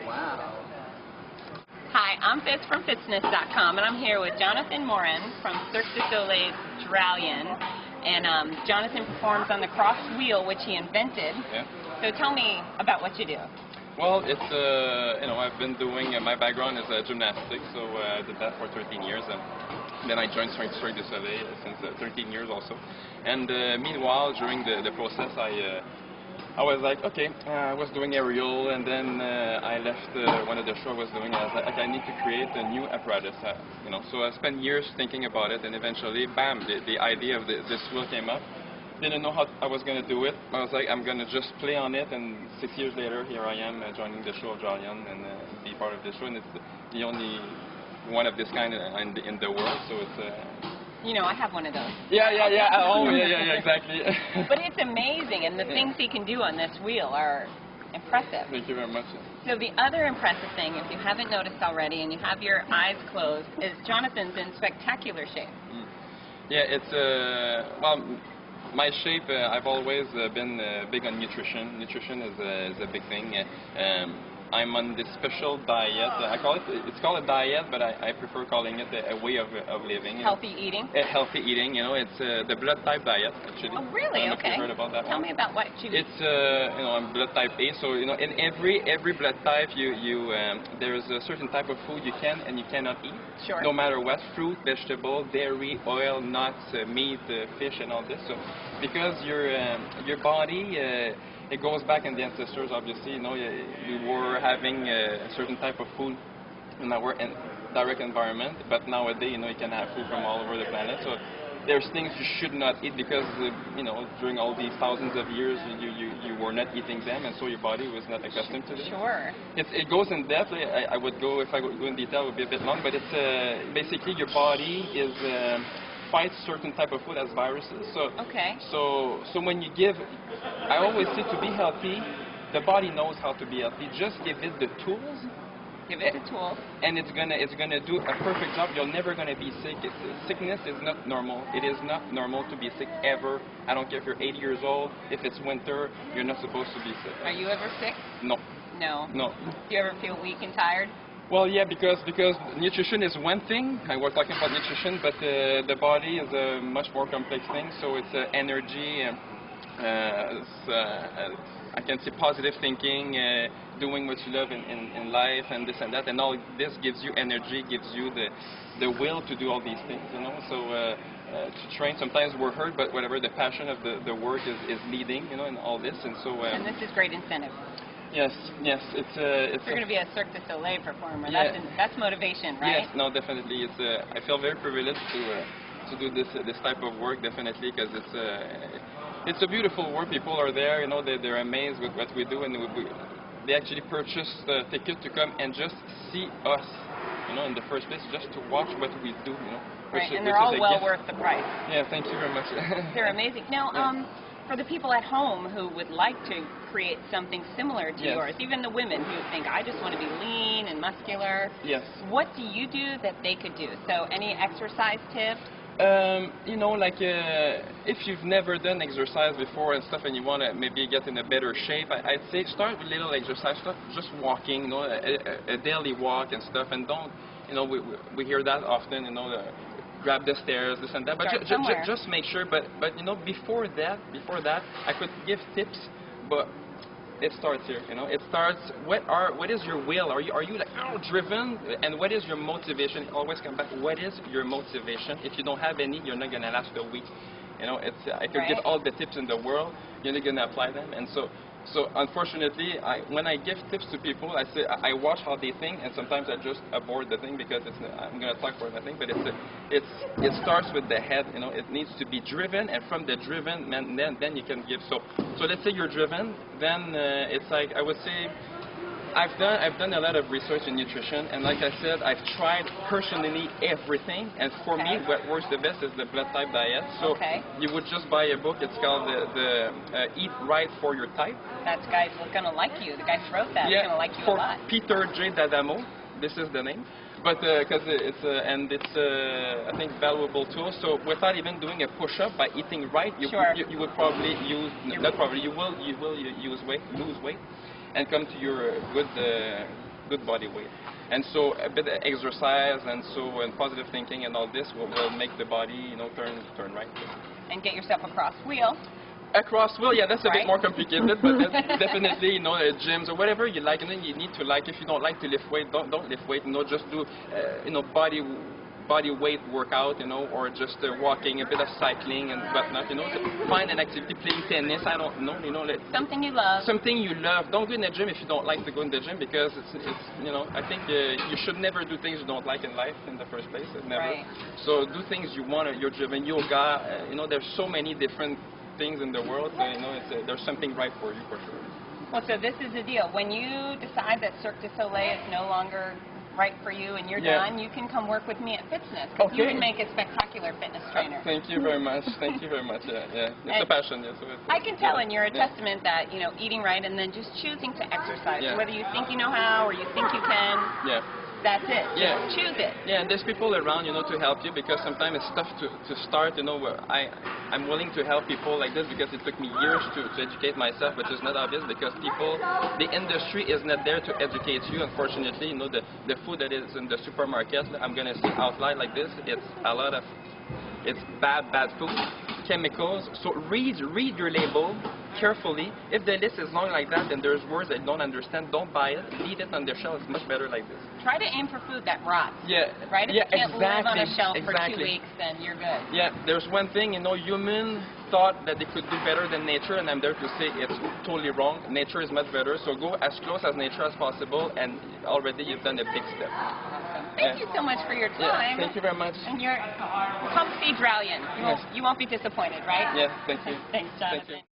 Wow. Hi, I'm Fitz from Fitzness.com, and I'm here with Jonathan Morin from Cirque du Soleil's Dralion. And Jonathan performs on the crossed wheel, which he invented. Yeah. So tell me about what you do. Well, it's, I've been doing, my background is gymnastics, so I did that for 13 years. And then I joined Cirque du Soleil since 13 years also. And meanwhile, during the process, I was like, okay, I was doing aerial, and then I left one of the shows I was doing. I was like, okay, I need to create a new apparatus, So I spent years thinking about it, and eventually, bam, the idea of this wheel came up. Didn't know how I was going to do it. I was like, I'm going to just play on it, and 6 years later, here I am joining the show of Dralion and be part of the show, and it's the only one of this kind in the world, so it's... You know, I have one of those. Yeah. Oh, yeah, exactly. But it's amazing, and the things he can do on this wheel are impressive. Thank you very much. So the other impressive thing, if you haven't noticed already, and you have your eyes closed, is Jonathan's in spectacular shape. Yeah, it's, well, my shape, I've always been big on nutrition. Nutrition is a big thing. I'm on this special diet. It's called a diet, but I prefer calling it a way of living. Healthy eating? Healthy eating, it's the blood type diet, actually. Oh, really? I don't know if you heard about that. Tell me about what you eat. It's, I'm blood type A, so, in every blood type, there's a certain type of food you can and you cannot eat. Sure. No matter what, fruit, vegetable, dairy, oil, nuts, meat, fish, and all this. So, because your body... it goes back in the ancestors, obviously. We were having a certain type of food in our direct environment, but nowadays, you can have food from all over the planet. So there's things you should not eat because, during all these thousands of years, you were not eating them, and so your body was not accustomed to them. Sure. It goes in depth. I would go, if I would go in detail, it would be a bit long, but it's basically your body is... fights certain type of food as viruses. So, okay. So when you give, I always say to be healthy, the body knows how to be healthy. Just give it the tools. Give it the tools. And it's gonna do a perfect job. You're never gonna be sick. Sickness is not normal. It is not normal to be sick ever. I don't care if you're 80 years old. If it's winter, you're not supposed to be sick. Are you ever sick? No. No. No. Do you ever feel weak and tired? Well, yeah, because nutrition is one thing. I was talking about nutrition, but the body is a much more complex thing. So it's energy, I can say positive thinking, doing what you love in life, and this and that, and all this gives you energy, gives you the will to do all these things. So to train, sometimes we're hurt, but whatever the passion of the work is leading, in all this, and so. And this is great incentive. Yes, it's. You're going to be a Cirque du Soleil performer. Yeah. That's motivation, right? Yes, no, definitely. It's. I feel very privileged to do this type of work, definitely, because it's a beautiful work. People are there, they're amazed with what we do, and they actually purchase the ticket to come and just see us, in the first place, just to watch what we do, Right, and they're all well worth the price. Yeah, thank you very much. They're amazing. Now, for the people at home who would like to create something similar to yours, even the women who think, I just want to be lean and muscular, what do you do that they could do? So any exercise tips? If you've never done exercise before and stuff and you want to maybe get in a better shape, I'd say start with little exercise stuff, just walking, a daily walk and stuff, and don't, we hear that often, grab the stairs, this and that, but just make sure, but before that, I could give tips, but it starts here, it starts, what is your will, are you like, driven, and what is your motivation? Always come back, what is your motivation? If you don't have any, you're not going to last a week, I could give all the tips in the world, you're not going to apply them, and so unfortunately, when I give tips to people, I watch how they think, and sometimes I just abort the thing because I'm going to talk for nothing. But it starts with the head. It needs to be driven, and from the driven, then you can give. So let's say you're driven, then it's like I would say. I've done a lot of research in nutrition, and like I said, I've tried personally everything, and for me, what works the best is the blood type diet. So you would just buy a book, it's called the Eat Right for Your Type. That guy's going to like you. The guy who wrote that is going to like you a lot. Peter J. D'Adamo, this is the name. But because it's I think valuable tool. So without even doing a push-up, by eating right, you would probably use you will lose weight and come to your good good body weight. And so a bit of exercise and positive thinking and all this will make the body, turn right. And get yourself a cross wheel. A cross wheel, yeah, that's a bit more complicated, but that's definitely, gyms or whatever you like, and then you need to like. If you don't like to lift weight, don't lift weight. Just do, body weight workout, or just walking, a bit of cycling and whatnot. To find an activity, playing tennis. I don't know, something you love. Something you love. Don't go in the gym if you don't like to go in the gym, because it's I think you should never do things you don't like in life in the first place. Never. Right. So do things you want. Your gym and yoga. There's so many different things in the world, there's something right for you for sure. Well, so this is the deal. When you decide that Cirque du Soleil is no longer right for you and you're done, you can come work with me at Fitness. Okay. You can make a spectacular fitness trainer. Thank you very much. Thank you very much. Yeah. It's a passion. Yeah, I can tell, and you're a testament that, eating right and then just choosing to exercise. Yeah. Whether you think you know how or you think you can. Yeah. That's it. Yeah. Just choose it. Yeah, and there's people around, to help you, because sometimes it's tough to start, where I'm willing to help people like this because it took me years to educate myself, which is not obvious because the industry is not there to educate you, unfortunately. The food that is in the supermarket, I'm going to say out loud like this, it's bad food, chemicals. So read your label carefully. If the list is long like that and there's words that you don't understand, don't buy it. Leave it on the shelf. It's much better like this. Try to aim for food that rots. Yeah. Right? If you can't live on a shelf for 2 weeks, then you're good. Yeah. There's one thing, human thought that they could do better than nature, and I'm there to say it's totally wrong. Nature is much better. So go as close as nature as possible, and already you've done a big step. Awesome. Thank you so much for your time. Yeah, thank you very much. And come see Dralian. You won't be disappointed, right? Yeah, thank you. Thanks, Jonathan. Thank you.